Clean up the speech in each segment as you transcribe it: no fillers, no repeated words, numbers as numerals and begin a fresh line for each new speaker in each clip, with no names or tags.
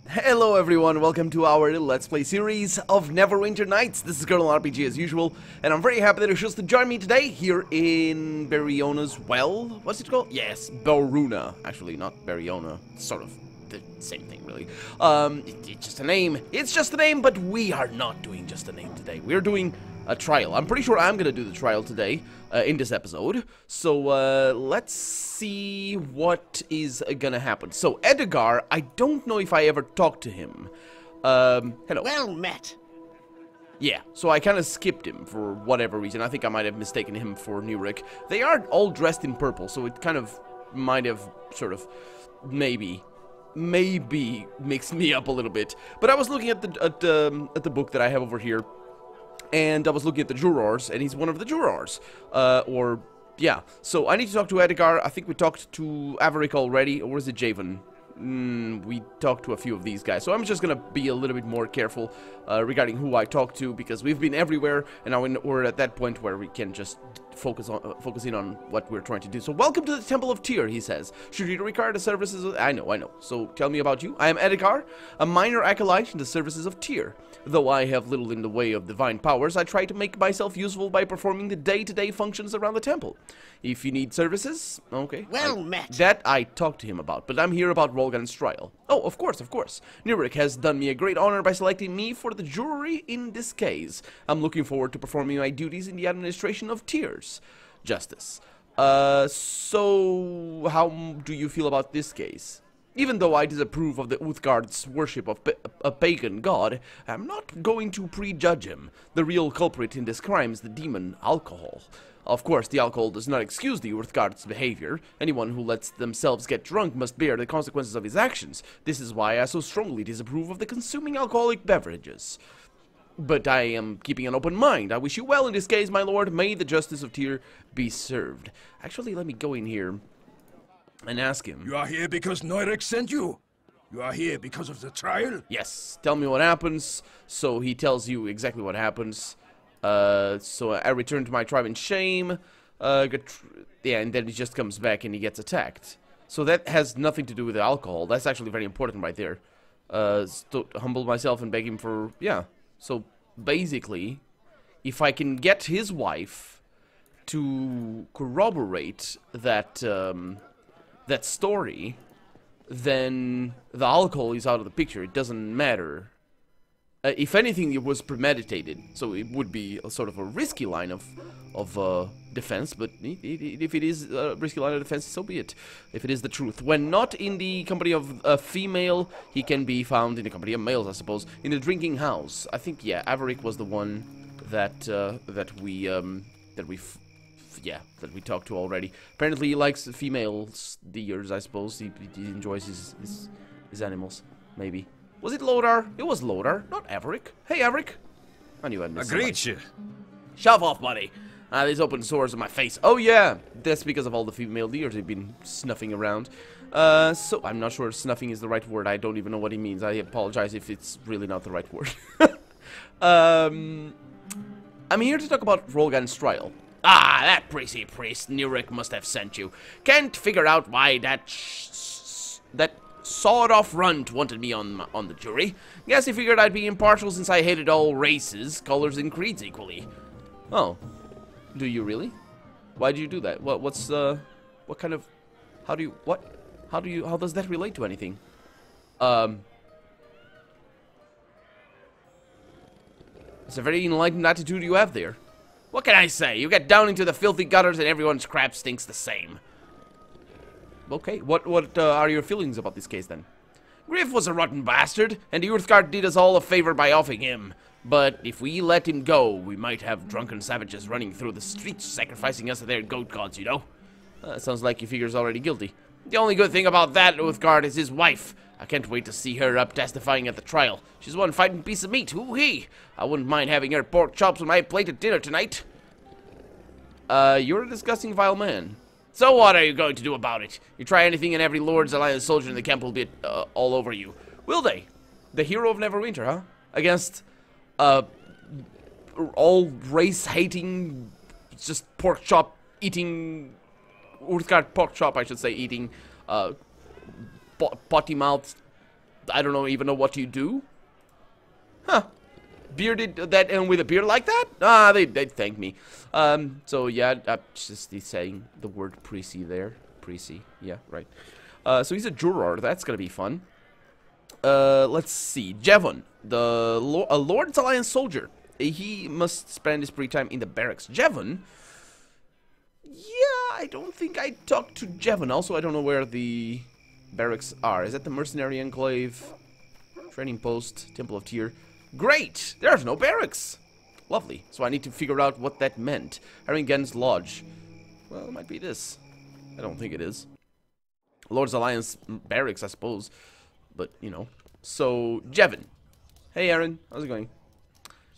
Hello everyone, welcome to our little Let's Play series of Neverwinter Nights. This is Colonel RPG as usual, and I'm very happy that you chose to join me today here in Bariona's Well. What's it called? Yes, Baruna. Actually, not Bariona. Sort of the same thing, really. It's just a name. It's just a name, but we are not doing just a name today. We're doing a trial. I'm pretty sure I'm gonna do the trial today in this episode. So let's see what is gonna happen. So Edgar, I don't know if I ever talked to him. Hello.
Well met.
Yeah, so I kind of skipped him for whatever reason. I think I might have mistaken him for Nurek. They are all dressed in purple, so it kind of might have sort of maybe mixed me up a little bit. But I was looking at the book that I have over here, and I was looking at the jurors, and he's one of the jurors. Yeah. So I need to talk to Edgar. I think we talked to Averick already, or is it Javen? We talked to a few of these guys, so I'm just gonna be a little bit more careful regarding who I talk to, because we've been everywhere, and now we're at that point where we can just focus in on what we're trying to do. So, welcome to the Temple of Tyr, he says. Should you require the services of... I know. So, tell me about you. I am Edgar, a minor acolyte in the services of Tyr. Though I have little in the way of divine powers, I try to make myself useful by performing the day-to-day functions around the temple. If you need services, okay.
Well met.
That I talked to him about, but I'm here about Rolgan's trial. Oh, of course. Nurek has done me a great honor by selecting me for the jury in this case. I'm looking forward to performing my duties in the administration of Tyr's justice. So how do you feel about this case? Even though I disapprove of the Uthgard's worship of a pagan god, I'm not going to prejudge him. The real culprit in this crime is the demon, alcohol. Of course, the alcohol does not excuse the Uthgard's behavior. Anyone who lets themselves get drunk must bear the consequences of his actions. This is why I so strongly disapprove of the consuming alcoholic beverages. But I am keeping an open mind. I wish you well in this case, my lord. May the justice of Tyr be served. Actually, let me go in here and ask him.
You are here because Neurek sent you? You are here because of the trial?
Yes. Tell me what happens. So he tells you exactly what happens. So I return to my tribe in shame. Yeah, and then he just comes back and he gets attacked. So that has nothing to do with the alcohol. That's actually very important right there. Humble myself and beg him for... Yeah. So basically, if I can get his wife to corroborate that... that story, then the alcohol is out of the picture. It doesn't matter. If anything, it was premeditated, so it would be a sort of a risky line of defense, but if it is a risky line of defense, so be it. If it is the truth. When not in the company of a female, he can be found in the company of males, I suppose. In a drinking house. I think, yeah, Averick was the one that we talked to already. Apparently he likes females, deers, I suppose. He enjoys his animals, maybe. Was it Lodar? It was Lodar, not Averick. Hey, Averick. I knew I'd missed somebody.
Greet you.
Shove off, buddy. These open sores on my face. Oh, yeah. That's because of all the female deers they've been snuffing around. So, I'm not sure if snuffing is the right word. I don't even know what he means. I apologize if it's really not the right word. I'm here to talk about Rolgan's trial. Ah, that priesty priest Nurek must have sent you. Can't figure out why that sawed-off runt wanted me on the jury. Guess he figured I'd be impartial since I hated all races, colors, and creeds equally. Oh, do you really? Why do you do that? What kind of, how does that relate to anything? It's a very enlightened attitude you have there. What can I say? You get down into the filthy gutters and everyone's crap stinks the same. Okay, what are your feelings about this case, then? Griff was a rotten bastard, and the Uthgard did us all a favor by offing him. But if we let him go, we might have drunken savages running through the streets, sacrificing us to their goat gods, you know? Sounds like he figures already guilty. The only good thing about that Uthgard is his wife. I can't wait to see her up testifying at the trial. She's one fighting piece of meat, hoo-hee! I wouldn't mind having her pork chops on my plate at dinner tonight. You're a disgusting, vile man. So what are you going to do about it? You try anything and every Lord's Alliance soldier in the camp will be all over you. Will they? The hero of Neverwinter, huh? Against, all race-hating, just pork chop eating, Uthgard pork chop, I should say, eating, potty-mouthed I don't know even know what you do. Huh. Bearded, that, and with a beard like that? Ah, they'd thank me. So yeah, just saying the word Prissy there. Prissy, yeah, right. So he's a juror, that's gonna be fun. Let's see. Jevon, a Lord's Alliance soldier. He must spend his free time in the barracks. Jevon? Yeah, I don't think I talked to Jevon. Also, I don't know where the barracks are. Is that the Mercenary Enclave? Training Post, Temple of Tyr. Great! There's no barracks! Lovely. So I need to figure out what that meant. Haringen's Lodge. Well, it might be this. I don't think it is. Lord's Alliance barracks, I suppose. But, you know. So, Jevon. Hey, Aaron. How's it going?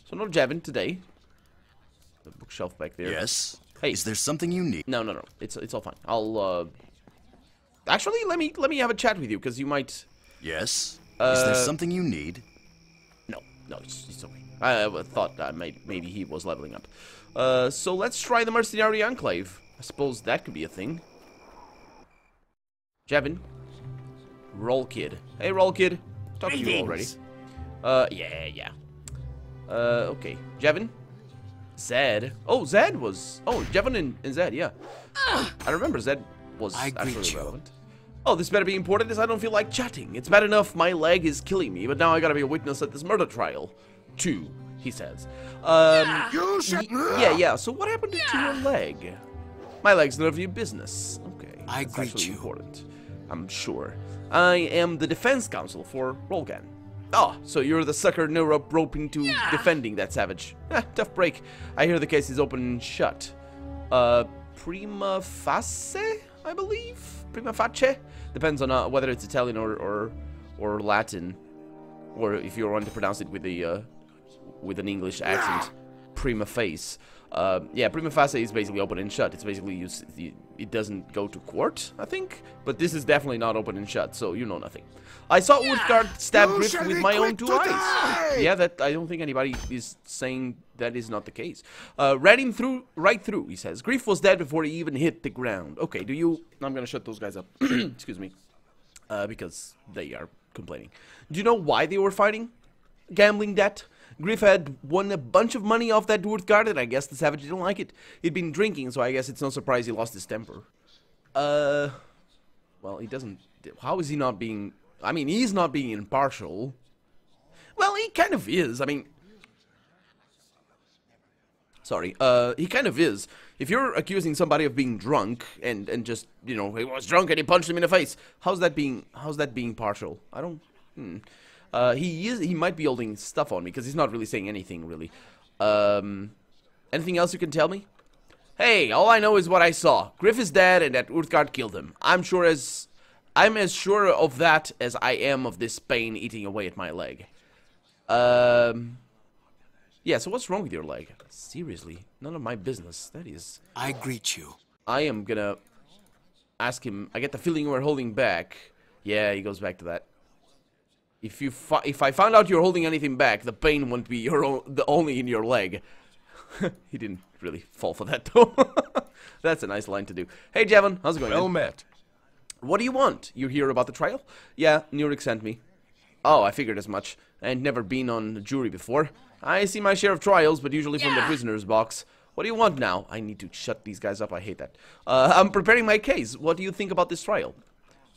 So, no Jevon today. The bookshelf back there.
Yes?
Hey.
Is there something you need?
No. It's all fine. I'll, Actually, let me have a chat with you, because you might...
Yes? Is there something you need?
No, it's okay. I thought maybe he was leveling up. So let's try the Mercenary Enclave. I suppose that could be a thing. Jevon. Roll Kid. Hey, Roll Kid. Talked to you already. Yeah. Okay. Jevon. Zed. Oh, Zed was... Oh, Jevon and Zed, yeah. I remember Zed was actually relevant. Oh, this better be important as I don't feel like chatting. It's bad enough my leg is killing me, but now I gotta be a witness at this murder trial. 2, he says. Yeah, so what happened to your leg? My leg's none of your business. Okay,
I
that's
greet
actually
you.
important. I'm sure. I am the defense counsel for Rolgan. Oh, so you're the sucker no rope into defending that savage. Tough break. I hear the case is open and shut. Prima facie, I believe? Prima facie? Depends on whether it's Italian or Latin, or if you want to pronounce it with an English accent. Prima facie. Yeah, prima facie is basically open and shut. It's basically it doesn't go to court, I think. But this is definitely not open and shut, so you know nothing. I saw Utgard stab Griff with my own 2 eyes. Yeah, that I don't think anybody is saying that is not the case. Ran him right through, he says. Griff was dead before he even hit the ground. Okay, I'm gonna shut those guys up. Excuse me. Because they are complaining. Do you know why they were fighting? Gambling debt? Griff had won a bunch of money off that Utgard, and I guess the savage didn't like it. He'd been drinking, so I guess it's no surprise he lost his temper. Well, he doesn't... How is he not being... I mean, he's not being impartial. Well, he kind of is. I mean... Sorry. He kind of is. If you're accusing somebody of being drunk and just, you know, he was drunk and he punched him in the face, how's that being partial? I don't... He might be holding stuff on me because he's not really saying anything, really. Anything else you can tell me? Hey, all I know is what I saw. Griff is dead and that Utgard killed him. I'm as sure of that as I am of this pain eating away at my leg. Yeah, so what's wrong with your leg? Seriously, none of my business. That is...
I greet you.
I am gonna ask him. I get the feeling we're holding back. Yeah, he goes back to that. If I found out you're holding anything back, the pain won't be only in your leg. He didn't really fall for that, though. That's a nice line to do. Hey, Jevon, how's it going?
Well met.
What do you want? You hear about the trial? Yeah, Nurik sent me. Oh, I figured as much. I ain't never been on a jury before. I see my share of trials, but usually from the prisoner's box. What do you want now? I need to shut these guys up. I hate that. I'm preparing my case. What do you think about this trial?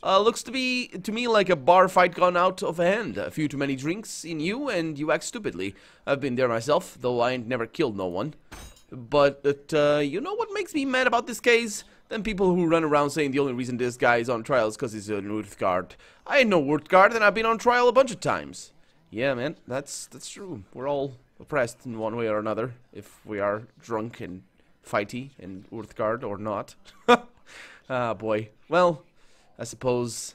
Looks to me like a bar fight gone out of hand. A few too many drinks in you, and you act stupidly. I've been there myself, though I ain't never killed no one. But, you know what makes me mad about this case? Them people who run around saying the only reason this guy is on trial is because he's an Utgard. I ain't no Utgard, and I've been on trial a bunch of times. Yeah, man, that's true. We're all oppressed in one way or another, if we are drunk and fighty and Utgard or not. Ah, boy. Well... I suppose,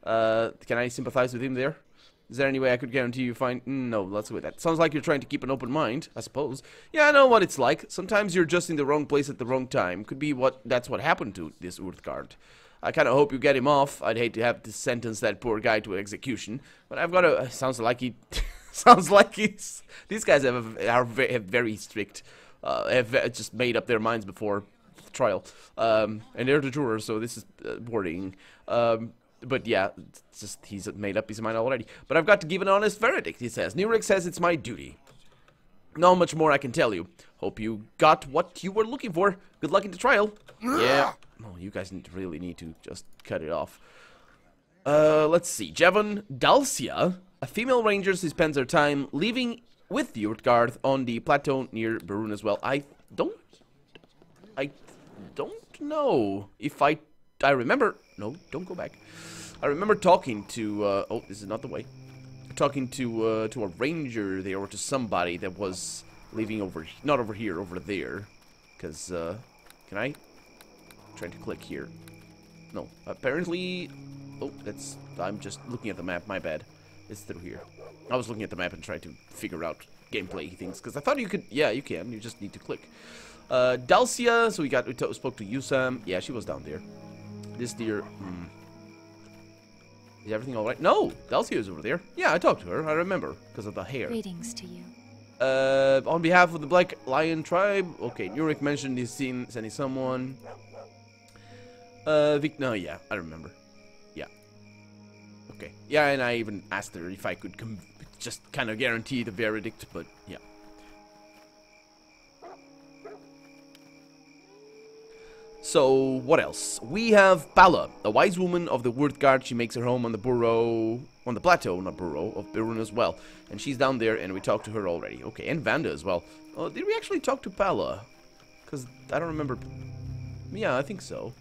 can I sympathize with him there? Is there any way I could guarantee you find... No, let's go with that. Sounds like you're trying to keep an open mind, I suppose. Yeah, I know what it's like. Sometimes you're just in the wrong place at the wrong time. Could be that's what happened to this Utgard. I kind of hope you get him off. I'd hate to have to sentence that poor guy to execution. But I've got to... sounds like he... sounds like he's... These guys are very strict. Have just made up their minds before... trial, and they're the jurors, so this is boring. But yeah, it's just he's made up his mind already. But I've got to give an honest verdict, he says. Nurek says it's my duty. Not much more I can tell you. Hope you got what you were looking for. Good luck in the trial. Yeah. Oh, you guys really need to just cut it off. Let's see. Jevon Dalcia, a female ranger who spends her time living with the Urtgard on the plateau near Barun as well. I don't know if I remember. No, don't go back. I remember talking to, oh, this is not the way. Talking to a ranger there, or to somebody that was living over, not over here, over there. Because, can I? I'm trying to click here. No, apparently, oh, that's, I'm just looking at the map, my bad. It's through here. I was looking at the map and trying to figure out gameplay things, because I thought you could, yeah, you can, you just need to click. Dalcia, so we spoke to Yusam, yeah, she was down there. This deer, is everything alright? No! Dalcia is over there. Yeah, I talked to her, I remember, because of the hair.
Greetings to you.
On behalf of the Black Lion tribe, okay, Nurek mentioned he's seen sending someone. No, yeah, I remember. Yeah. Okay. Yeah, and I even asked her if I could just kind of guarantee the verdict, but yeah. So, what else? We have Pala, a wise woman of the Wordguard. She makes her home on the plateau, not burrow, of Birun as well. And she's down there, and we talked to her already. Okay, and Vanda as well. Oh, did we actually talk to Pala? Because I don't remember. Yeah, I think so.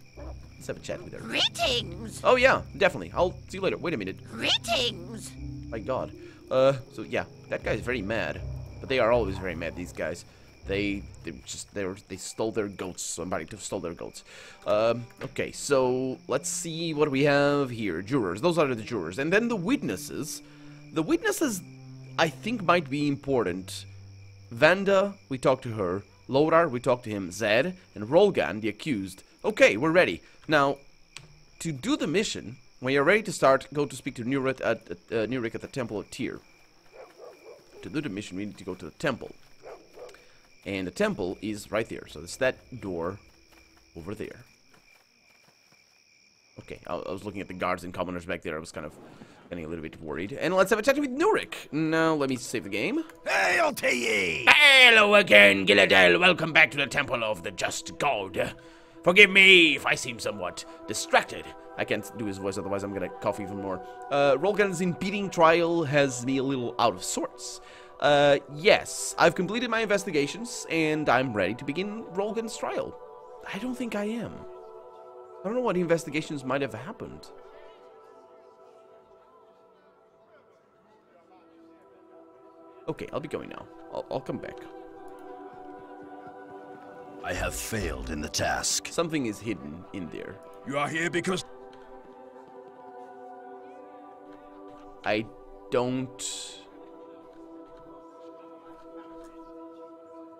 Let's have a chat with her.
Greetings!
Oh, yeah, definitely. I'll see you later. Wait a minute.
Greetings!
My god. So, yeah, that guy's very mad. But they are always very mad, these guys. They stole their goats. Somebody stole their goats. Okay, so let's see what we have here. Jurors. Those are the jurors. And then the witnesses. The witnesses, I think, might be important. Vanda, we talked to her. Lothar, we talked to him. Zed, and Rolgan, the accused. Okay, we're ready. Now, to do the mission, when you're ready to start, go to speak to Nurek at the Temple of Tyr. To do the mission, we need to go to the temple. And the temple is right there. So it's that door over there. Okay, I was looking at the guards and commoners back there. I was kind of getting a little bit worried. And let's have a chat with Nurek. Now, let me save the game.
Hail to ye!
Hello again, Gilladel. Welcome back to the Temple of the Just God. Forgive me if I seem somewhat distracted.
I can't do his voice, otherwise I'm gonna cough even more. Rolgan's impeding trial has me a little out of sorts. Yes, I've completed my investigations, and I'm ready to begin Rolgan's trial. I don't think I am. I don't know what investigations might have happened. Okay, I'll be going now. I'll come back.
I have failed in the task.
Something is hidden in there.
You are here because...
I don't...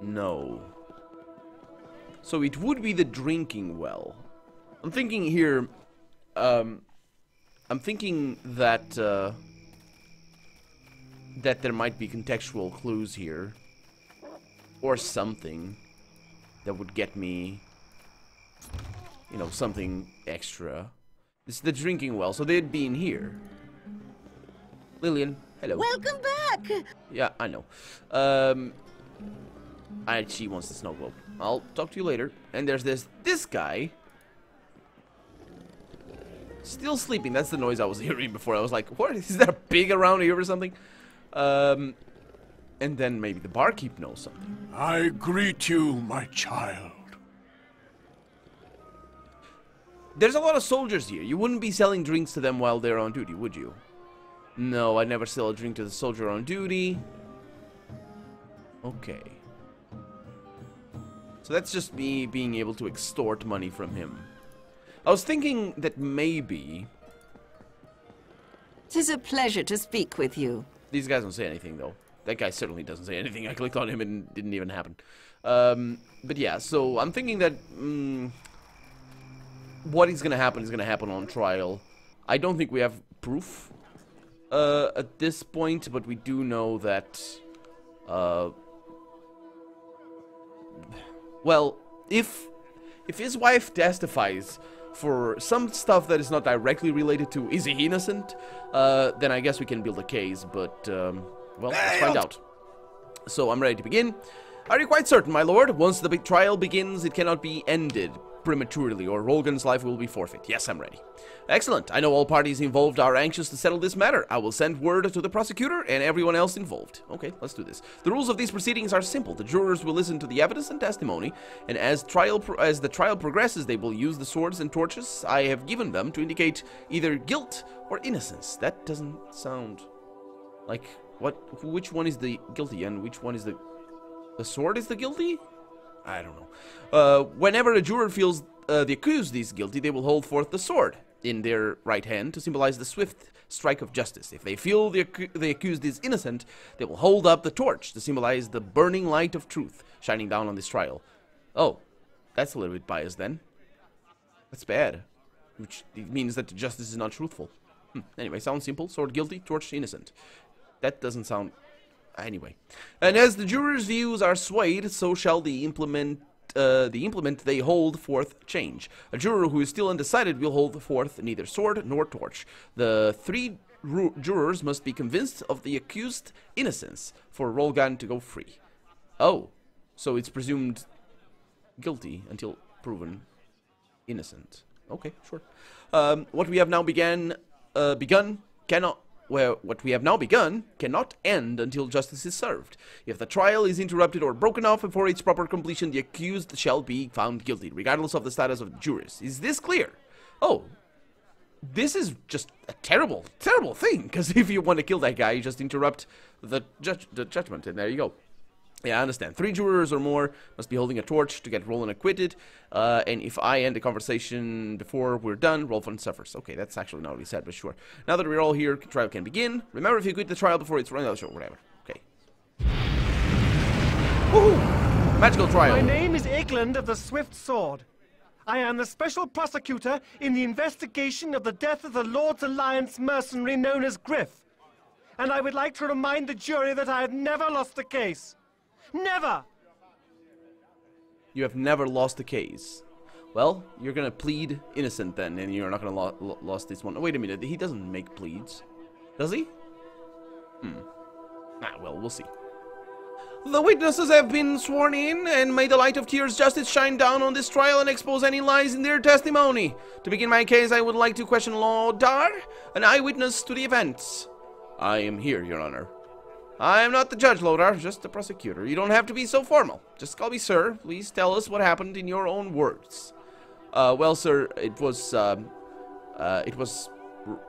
know. So it would be the drinking well. I'm thinking here... I'm thinking that... that there might be contextual clues here. Or something that would get me, you know, something extra. This is the drinking well, so they'd be in here. Lillian, hello.
Welcome back!
Yeah, I know. She wants the snow globe. I'll talk to you later. And there's this guy. Still sleeping. That's the noise I was hearing before. I was like, what? Is there a pig around here or something? And then maybe the barkeep knows something.
I greet you, my child.
There's a lot of soldiers here. You wouldn't be selling drinks to them while they're on duty, would you? No, I'd never sell a drink to the soldier on duty. Okay. So that's just me being able to extort money from him. I was thinking that maybe...
'Tis a pleasure to speak with you.
These guys don't say anything, though. That guy certainly doesn't say anything. I clicked on him and it didn't even happen. But yeah, so I'm thinking that what is going to happen on trial. I don't think we have proof at this point, but we do know that... well, if his wife testifies for some stuff that is not directly related to is he innocent, then I guess we can build a case, but, well, let's find out. So, I'm ready to begin. Are you quite certain, my lord? Once the big trial begins, it cannot be ended prematurely, or Rolgan's life will be forfeit. Yes, I'm ready. Excellent. I know all parties involved are anxious to settle this matter. I will send word to the prosecutor and everyone else involved. Okay, let's do this. The rules of these proceedings are simple. The jurors will listen to the evidence and testimony, and as the trial progresses, they will use the swords and torches I have given them to indicate either guilt or innocence. That doesn't sound like which one is the guilty and which one is the sword is the guilty? I don't know. Whenever a juror feels the accused is guilty, they will hold forth the sword in their right hand to symbolize the swift strike of justice. If they feel the accused is innocent, they will hold up the torch to symbolize the burning light of truth shining down on this trial. Oh, that's a little bit biased then. That's bad. Which means that the justice is not truthful. Anyway, sounds simple. Sword guilty, torch innocent. That doesn't sound... Anyway, and as the jurors' views are swayed, so shall the implement they hold forth change. A juror who is still undecided will hold forth neither sword nor torch. The three jurors must be convinced of the accused's innocence for Rolgan to go free. Oh, so it's presumed guilty until proven innocent. Okay, sure. What we have now begun cannot end until justice is served. If the trial is interrupted or broken off before its proper completion, the accused shall be found guilty, regardless of the status of the jurors. Is this clear? Oh, this is just a terrible, terrible thing, because if you want to kill that guy, you just interrupt the judgment, and there you go. Yeah, I understand. 3 jurors or more must be holding a torch to get Roland acquitted, and if I end the conversation before we're done, Rolfan suffers. Okay, that's actually not what he said, but sure. Now that we're all here, trial can begin. Remember, if you quit the trial before it's run out, sure, whatever. Okay. Woohoo! Magical trial.
My name is Eglund of the Swift Sword. I am the special prosecutor in the investigation of the death of the Lord's Alliance mercenary known as Griff. And I would like to remind the jury that I have never lost a case. Never!
You have never lost a case. Well, you're gonna plead innocent then, and you're not gonna lost this one. Oh, wait a minute, he doesn't make pleads. Does he? Well, we'll see. The witnesses have been sworn in, and may the light of Tyr's justice shine down on this trial and expose any lies in their testimony. To begin my case, I would like to question Lodar, an eyewitness to the events. I am here, Your Honor. I am not the judge, Lodar, just the prosecutor. You don't have to be so formal. Just call me sir. Please tell us what happened in your own words. Well, sir, it was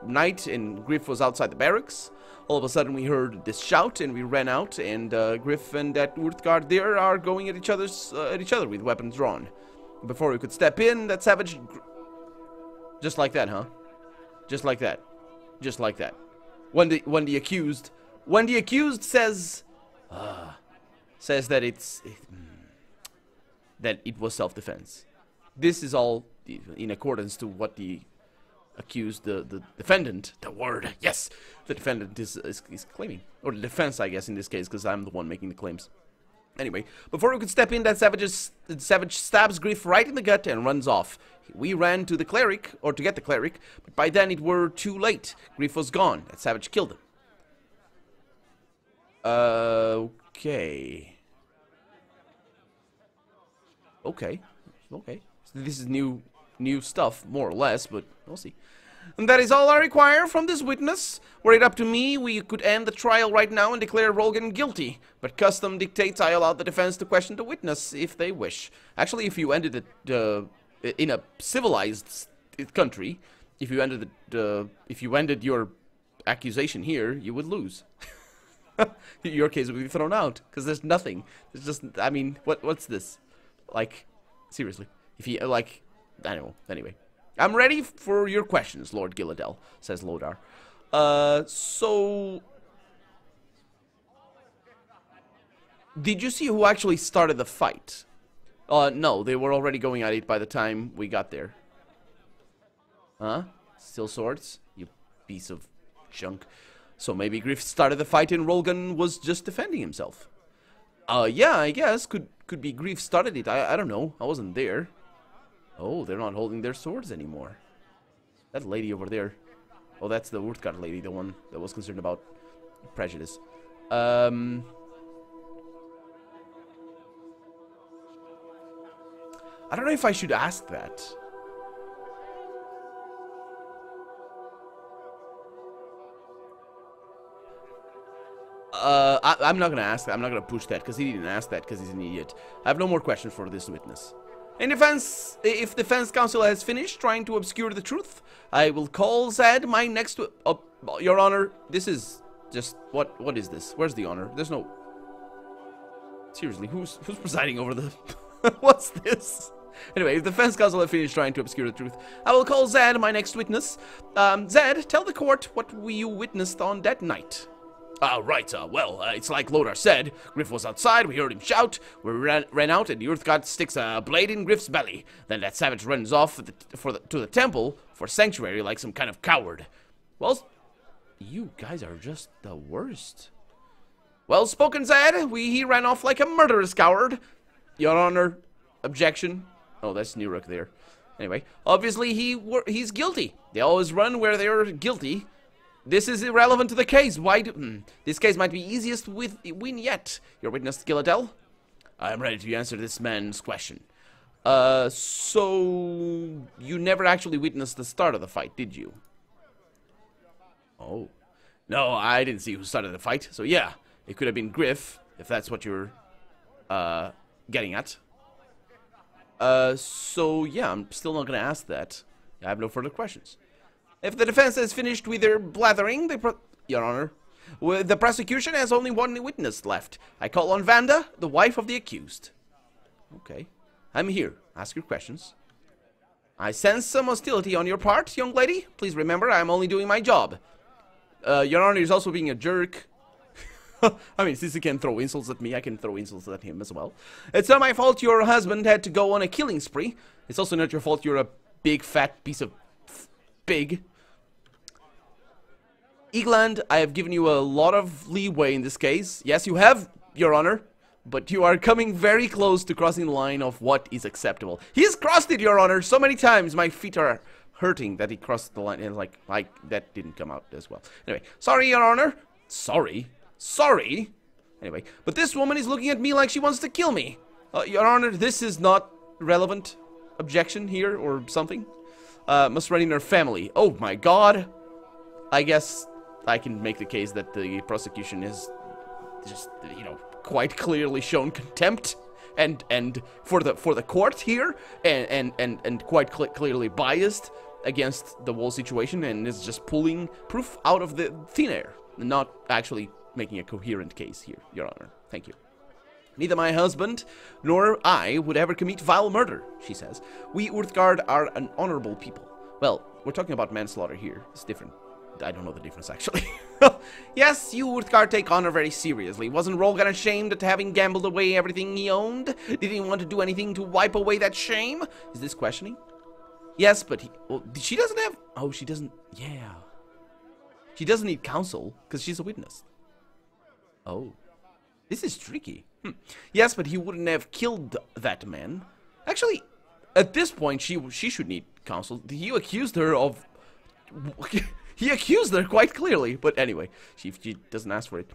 night and Griff was outside the barracks. All of a sudden we heard this shout and we ran out, and Griff and that Urthgard there are going at each other with weapons drawn. Before we could step in, that savage... Just like that, huh? Just like that. Just like that. When the accused says that it was self-defense. This is all in accordance to what the accused, the defendant, the defendant is claiming, or the defense, I guess, in this case, because I'm the one making the claims. Anyway, before we could step in, that savage stabs Griff right in the gut and runs off. We ran to the cleric, or to get the cleric, but by then it were too late. Griff was gone. That savage killed him. Okay. Okay. So this is new stuff, more or less, but we'll see. And that is all I require from this witness. Were it up to me, we could end the trial right now and declare Rolgan guilty. But custom dictates I allow the defense to question the witness if they wish. Actually, if you ended it in a civilized country, if you ended your accusation here, you would lose. Your case would be thrown out because there's nothing. There's just, I mean, what's this? Like, seriously, if you like, I don't know. Anyway, I'm ready for your questions, Lord Gilladel, says Lodar. So, did you see who actually started the fight? No, they were already going at it by the time we got there. Huh? Still swords? You piece of junk. So maybe Griff started the fight and Rolgan was just defending himself. Yeah, I guess. Could be Griff started it. I don't know. I wasn't there. Oh, they're not holding their swords anymore. That lady over there. Oh, that's the Urthgard lady, the one that was concerned about prejudice. I don't know if I should ask that. I'm not gonna ask that. I'm not gonna push that because he didn't ask that because he's an idiot. I have no more questions for this witness. In defense, if defense counsel has finished trying to obscure the truth, I will call Zed my next. Your Honor, this is just what is this? Where's the honor? There's no. Seriously, who's presiding over the? What's this? Anyway, if the defense counsel has finished trying to obscure the truth, I will call Zed my next witness. Zed, tell the court what you witnessed on that night.
Right, well, it's like Lothar said. Griff was outside, we heard him shout, we ran out, and the Urthgard sticks a blade in Griff's belly. Then that savage runs off to the temple for sanctuary like some kind of coward.
Well, you guys are just the worst.
Well spoken, Zed. He ran off like a murderous coward.
Your Honor, objection. Oh, that's Nuruk there. Anyway, obviously he's guilty. They always run where they're guilty. This is irrelevant to the case. Why do... This case might be easiest win yet. Your witness, Gilladel?
I am ready to answer this man's question.
So... You never actually witnessed the start of the fight, did you?
Oh. No, I didn't see who started the fight. So yeah, it could have been Griff, if that's what you're, getting at.
So yeah, I'm still not gonna ask that. I have no further questions. If the defense has finished with their blathering, Your Honor, the prosecution has only one witness left. I call on Vanda, the wife of the accused. Okay. I'm here. Ask your questions. I sense some hostility on your part, young lady. Please remember, I'm only doing my job. Your Honor is also being a jerk. I mean, since he can throw insults at me, I can throw insults at him as well. It's not my fault your husband had to go on a killing spree. It's also not your fault you're a big, fat piece of pig. Eagland, I have given you a lot of leeway in this case. Yes, you have, Your Honor, but you are coming very close to crossing the line of what is acceptable. He's crossed it, Your Honor, so many times. My feet are hurting that he crossed the line, and like that didn't come out as well. Anyway, sorry, Your Honor. Sorry. Anyway, but this woman is looking at me like she wants to kill me. Your Honor, this is not relevant. Objection here or something. Must run in her family. Oh my God. I guess I can make the case that the prosecution is just, you know, quite clearly shown contempt and for the court here and quite clearly biased against the whole situation and is just pulling proof out of the thin air, not actually making a coherent case here, Your Honor. Thank you. Neither my husband nor I would ever commit vile murder, she says. We Urthgard are an honorable people. Well, we're talking about manslaughter here. It's different. I don't know the difference, actually. Yes, you Urthgard take honor very seriously. Wasn't Rolgan ashamed at having gambled away everything he owned? Did he want to do anything to wipe away that shame? Is this questioning? Yes, but he... Well, she doesn't have... Oh, she doesn't... Yeah. She doesn't need counsel, because she's a witness. Oh. This is tricky. Yes, but he wouldn't have killed that man. Actually, at this point, she should need counsel. He accused her of... He accused her quite clearly, but anyway, she doesn't ask for it.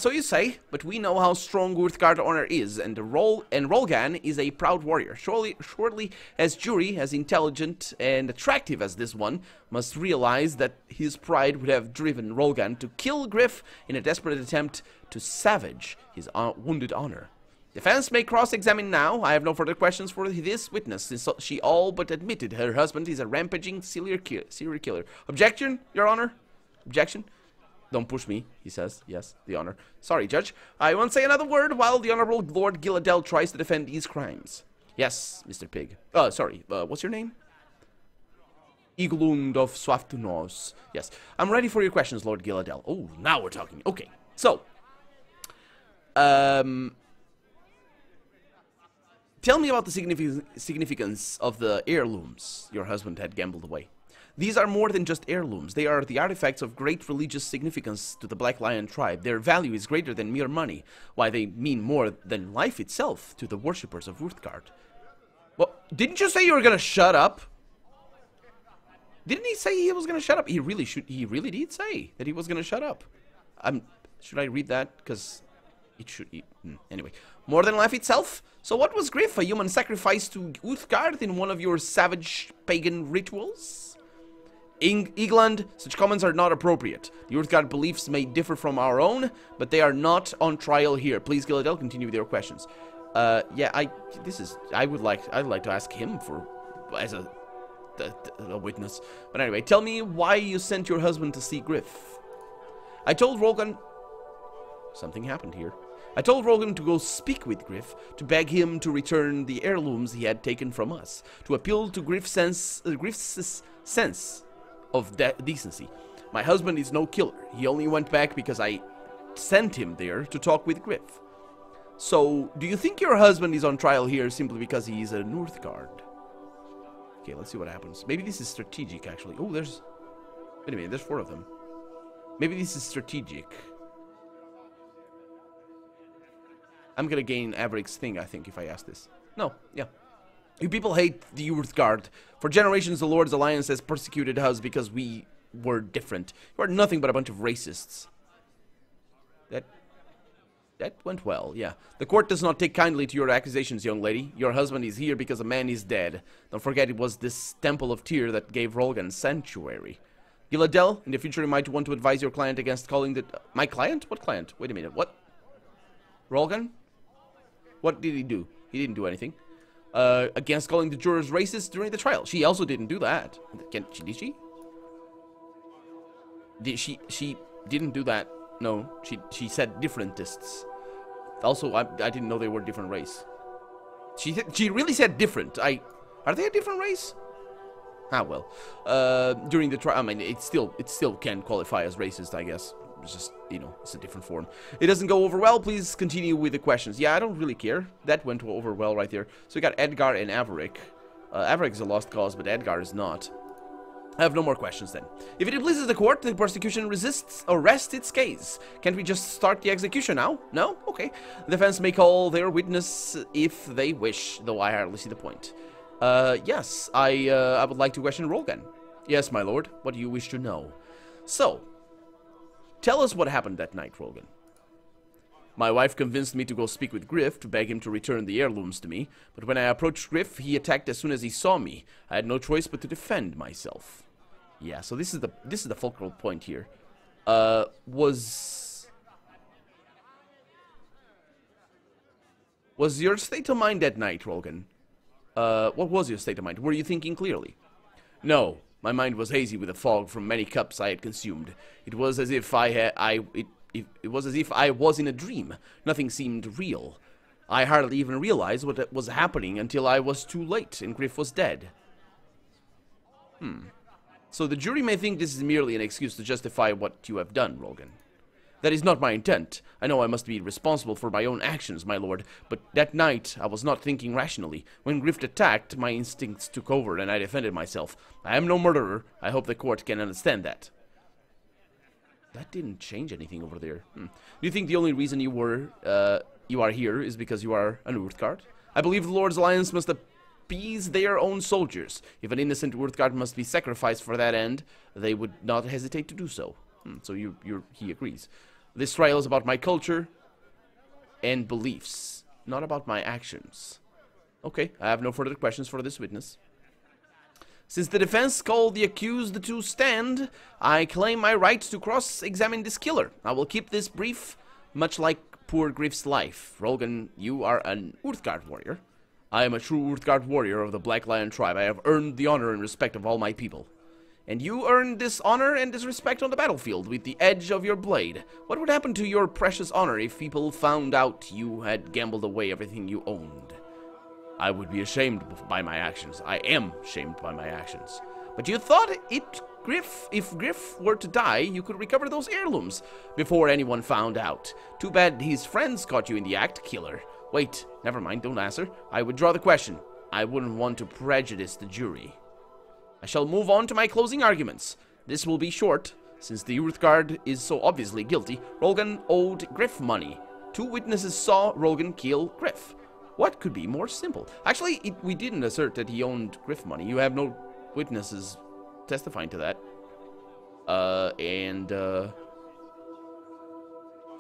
So you say, but we know how strong Urthgard honor is, and Rolgan is a proud warrior. Surely, as jury, as intelligent and attractive as this one, must realize that his pride would have driven Rolgan to kill Griff in a desperate attempt to savage his wounded honor. Defense may cross-examine now. I have no further questions for this witness, since she all but admitted her husband is a rampaging serial killer. Objection, Your Honor? Objection? Don't push me, he says. Yes, the Honor. Sorry, Judge. I won't say another word while the Honorable Lord Gilladel tries to defend these crimes. Yes, Mr. Pig. Sorry, what's your name? Iglund of Swaftunos. Yes, I'm ready for your questions, Lord Gilladel. Oh, now we're talking. Okay, so... Tell me about the significance of the heirlooms your husband had gambled away. These are more than just heirlooms. They are the artifacts of great religious significance to the Black Lion tribe. Their value is greater than mere money. Why, they mean more than life itself to the worshippers of Urthgard. Well, didn't you say you were gonna shut up? Didn't he say he was gonna shut up? He really did say that he was gonna shut up. Should I read that? Because it should... Anyway. More than life itself? So what was Griff? A human sacrifice to Uthgard in one of your savage pagan rituals? England, such comments are not appropriate. The Uthgard beliefs may differ from our own, but they are not on trial here. Please, Gilladel, continue with your questions. Yeah, I'd like to ask him as a witness. But anyway, tell me why you sent your husband to see Griff. I told Rolgan... Something happened here. I told Rolgan to go speak with Griff, to beg him to return the heirlooms he had taken from us, to appeal to Griff's sense of decency. My husband is no killer. He only went back because I sent him there to talk with Griff. So, do you think your husband is on trial here simply because he is a Northgard? Okay, let's see what happens. Maybe this is strategic, actually. Oh, there's... Wait a minute, there's 4 of them. Maybe this is strategic. I'm gonna gain Averic's thing, I think, if I ask this. No, yeah. You people hate the Uthgard. For generations, the Lord's Alliance has persecuted us because we were different. You are nothing but a bunch of racists. That went well, yeah. The court does not take kindly to your accusations, young lady. Your husband is here because a man is dead. Don't forget it was this Temple of Tyr that gave Rolgan sanctuary. Gilladel, in the future you might want to advise your client against calling the... My client? What client? Wait a minute, what? Rolgan? What did he do? He didn't do anything. Against calling the jurors racist during the trial. She also didn't do that. Did she? She didn't do that. No, she said differentists. Also, I didn't know they were different race. She really said different. Are they a different race? Ah, well. During the trial, I mean, it still can qualify as racist, I guess. It's just, you know, it's a different form. It doesn't go over well. Please continue with the questions. Yeah, I don't really care. That went over well right there. So we got Edgar and Averick. Averick is a lost cause, but Edgar is not. I have no more questions then. If it pleases the court, the prosecution rests its case. Can't we just start the execution now? No? Okay. The defense may call their witness if they wish, though I hardly see the point. Yes, I would like to question Rolgan. Yes, my lord. What do you wish to know? So, tell us what happened that night, Rolgan. My wife convinced me to go speak with Griff to beg him to return the heirlooms to me, but when I approached Griff, he attacked as soon as he saw me. I had no choice but to defend myself. Yeah, so this is the fulcral point here. Was your state of mind that night, Rolgan? What was your state of mind? Were you thinking clearly? No, my mind was hazy with the fog from many cups I had consumed. It was as if it was as if I was in a dream. Nothing seemed real. I hardly even realized what was happening until I was too late and Griff was dead. So the jury may think this is merely an excuse to justify what you have done, Rolgan. That is not my intent. I know I must be responsible for my own actions, my lord, but that night I was not thinking rationally. When Griff attacked, my instincts took over and I defended myself. I am no murderer. I hope the court can understand that. That didn't change anything over there. Do you think the only reason you are here is because you are an Uthgard? I believe the Lord's Alliance must appease their own soldiers. If an innocent Uthgard must be sacrificed for that end, they would not hesitate to do so. So he agrees. This trial is about my culture and beliefs, not about my actions. Okay, I have no further questions for this witness. Since the defense called the accused to stand, I claim my right to cross-examine this killer. I will keep this brief, much like poor Griff's life. Rolgan, you are an Uthgard warrior. I am a true Uthgard warrior of the Black Lion tribe. I have earned the honor and respect of all my people. And you earned this honor and this respect on the battlefield with the edge of your blade. What would happen to your precious honor if people found out you had gambled away everything you owned? I would be ashamed by my actions. I am shamed by my actions. But you thought if Griff were to die, you could recover those heirlooms before anyone found out. Too bad his friends caught you in the act, killer. Wait, never mind, don't answer. I withdraw the question. I wouldn't want to prejudice the jury. I shall move on to my closing arguments. This will be short, since the Uthgard is so obviously guilty. Rolgan owed Griff money. 2 witnesses saw Rolgan kill Griff. What could be more simple? Actually, we didn't assert that he owned Griff money. You have no witnesses testifying to that.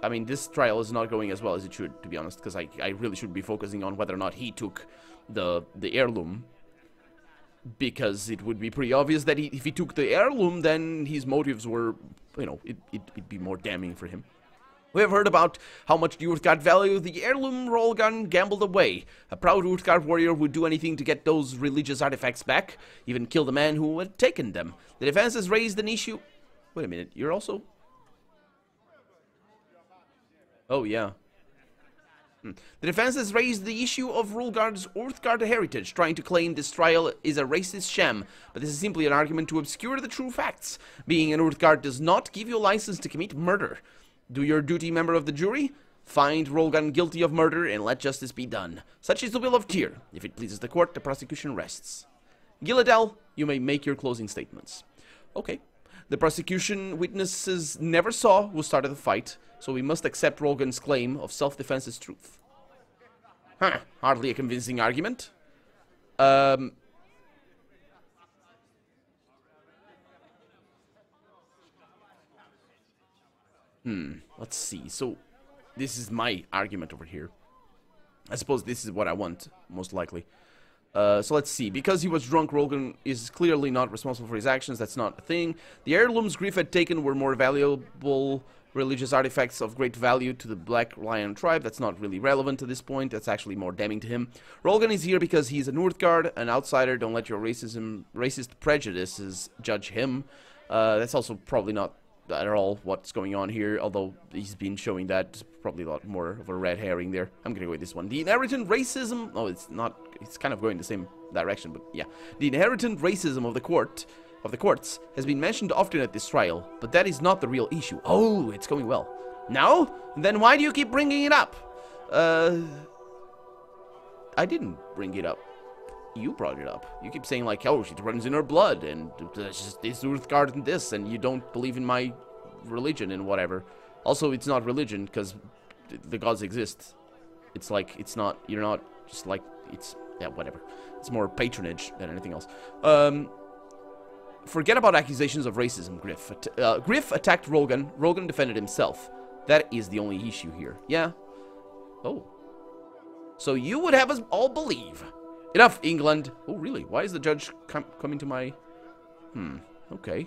I mean, this trial is not going as well as it should, to be honest, because I really should be focusing on whether or not he took the heirloom. Because it would be pretty obvious that if he took the heirloom, then his motives were, you know, it'd be more damning for him. We have heard about how much the Urthgard value the heirloom Rolgan gambled away. A proud Urthgard warrior would do anything to get those religious artifacts back, even kill the man who had taken them. The defense has raised an issue... Wait a minute, you're also... Oh, yeah. The defense has raised the issue of Rulgard's Urthgard heritage, trying to claim this trial is a racist sham, but this is simply an argument to obscure the true facts. Being an Urthgard does not give you a license to commit murder. Do your duty, member of the jury. Find Rolgan guilty of murder and let justice be done. Such is the will of Tyr. If it pleases the court, the prosecution rests. Gilladel, you may make your closing statements. Okay. The prosecution witnesses never saw who started the fight, so we must accept Rolgan's claim of self-defense as truth. Huh, hardly a convincing argument. Let's see. So, this is my argument over here. I suppose this is what I want, most likely. So let's see. Because he was drunk, Rolgan is clearly not responsible for his actions. That's not a thing. The heirlooms Griff had taken were more valuable religious artifacts of great value to the Black Lion tribe. That's not really relevant to this point. That's actually more damning to him. Rolgan is here because he's a Northgard, an outsider. Don't let your racist prejudices judge him. That's also probably not at all what's going on here, although he's been showing that. Probably a lot more of a red herring there. I'm gonna go with this one. The inherent racism... Oh, it's not... It's kind of going the same direction, but yeah. The inherent racism of the courts has been mentioned often at this trial, but that is not the real issue. Oh, it's going well. No? Then why do you keep bringing it up? I didn't bring it up. You brought it up. You keep saying like, oh, it runs in her blood, and this Urthgard and this, and you don't believe in my religion and whatever. Also, it's not religion, because the gods exist. It's like, it's not, you're not just like, it's, yeah, whatever. It's more patronage than anything else. Forget about accusations of racism, Griff. Griff attacked Rolgan. Rolgan defended himself. That is the only issue here. Yeah. Oh. So you would have us all believe. Enough, England. Oh, really? Why is the judge coming to my... Okay.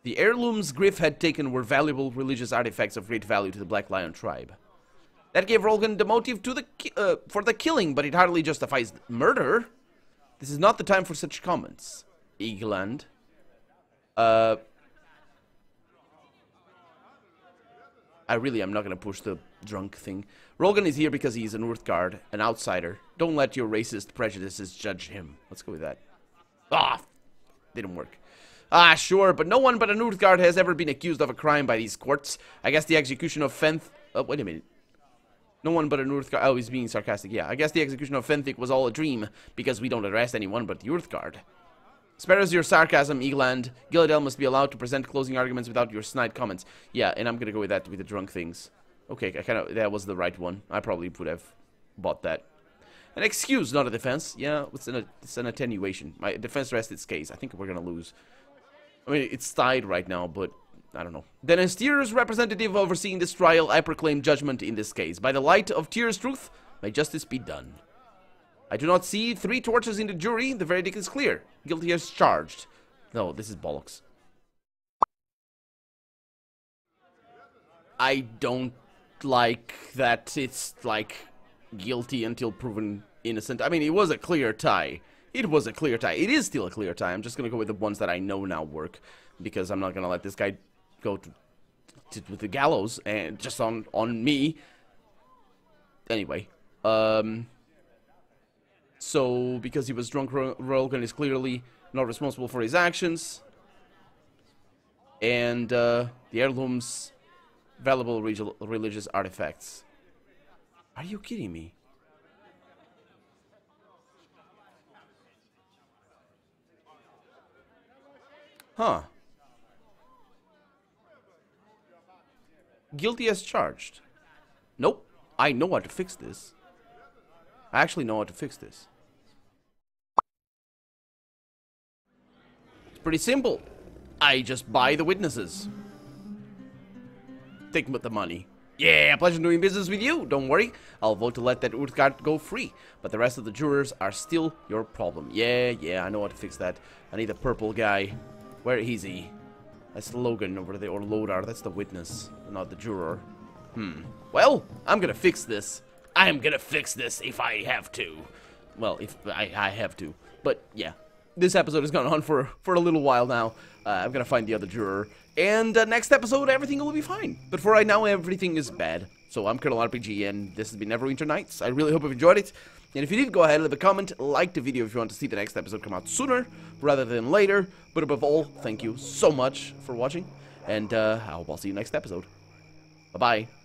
The heirlooms Griff had taken were valuable religious artifacts of great value to the Black Lion tribe. That gave Rolgan the motive to for the killing, but it hardly justifies murder. This is not the time for such comments. England. I really am not going to push the drunk thing. Rolgan is here because he's an Urthgard, an outsider. Don't let your racist prejudices judge him. Let's go with that. Ah, didn't work. Ah, sure, but no one but an Urthgard has ever been accused of a crime by these courts. I guess the execution of Fenth... wait a minute. No one but an Urthgard... Oh, he's being sarcastic. Yeah, I guess the execution of Fenthik was all a dream, because we don't arrest anyone but the Urthgard. Spare us your sarcasm, Eland. Gilladel must be allowed to present closing arguments without your snide comments. Yeah, and I'm gonna go with that with the drunk things. Okay, that was the right one. I probably would have bought that. An excuse, not a defense. Yeah, it's an attenuation. My defense rests its case. I think we're gonna lose. I mean, it's tied right now, but I don't know. Then as Tyr's representative overseeing this trial, I proclaim judgment in this case. By the light of Tyr's truth, may justice be done. I do not see 3 torches in the jury. The verdict is clear. Guilty as charged. No, this is bollocks. I don't like that it's like guilty until proven innocent. I mean, it was a clear tie. It was a clear tie. It is still a clear tie. I'm just gonna go with the ones that I know now work, because I'm not gonna let this guy go to the gallows and just on me. Anyway, so because he was drunk, Rolgan is clearly not responsible for his actions, and the heirlooms, valuable religious artifacts. Are you kidding me? Huh. Guilty as charged. Nope. I know how to fix this. I actually know how to fix this. It's pretty simple. I just buy the witnesses. Take the money. Yeah, pleasure doing business with you. Don't worry. I'll vote to let that Uthgard go free. But the rest of the jurors are still your problem. Yeah, I know how to fix that. I need the purple guy. Where is he? That's Logan over there, or Lodar. That's the witness, not the juror. Well, I'm gonna fix this. I'm gonna fix this if I have to. Well, if I have to. But, yeah. This episode has gone on for a little while now. I'm gonna find the other juror. And next episode, everything will be fine. But for right now, everything is bad. So I'm Colonel RPG, and this has been Neverwinter Nights. I really hope you've enjoyed it. And if you did, go ahead and leave a comment, like the video if you want to see the next episode come out sooner rather than later. But above all, thank you so much for watching. And I hope I'll see you next episode. Bye-bye.